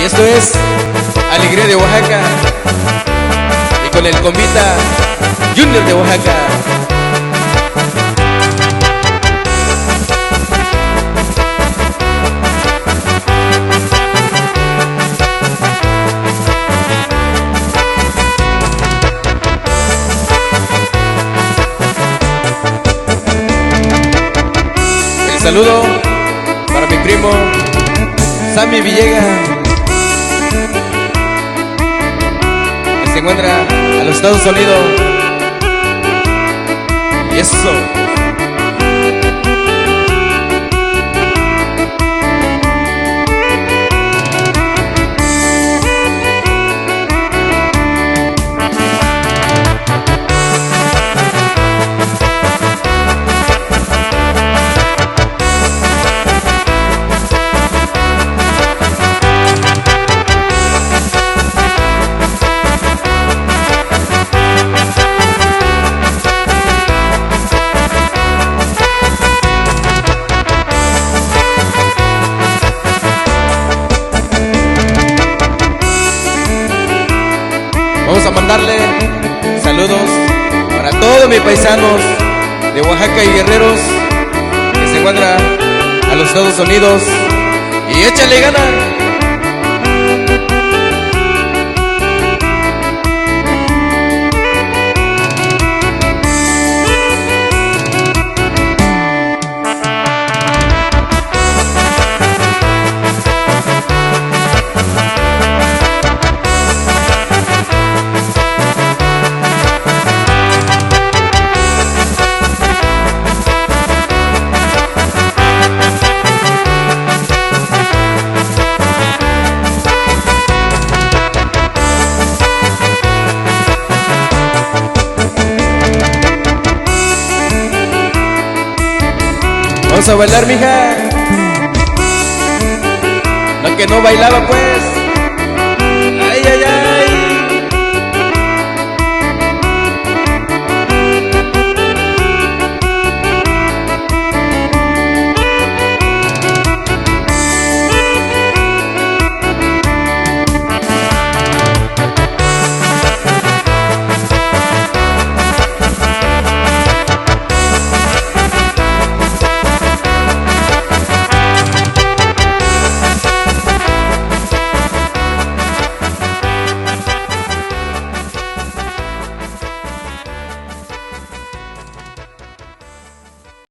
Y esto es Alegría de Oaxaca, y con el Combita Junior de Oaxaca. El saludo para mi primo Sammy Villegas, que se encuentra a los Estados Unidos. Y eso. Vamos a mandarle saludos para todos mis paisanos de Oaxaca y guerreros que se encuentran a los Estados Unidos. Y échale ganas. Vamos a bailar, mija. La que no bailaba, pues.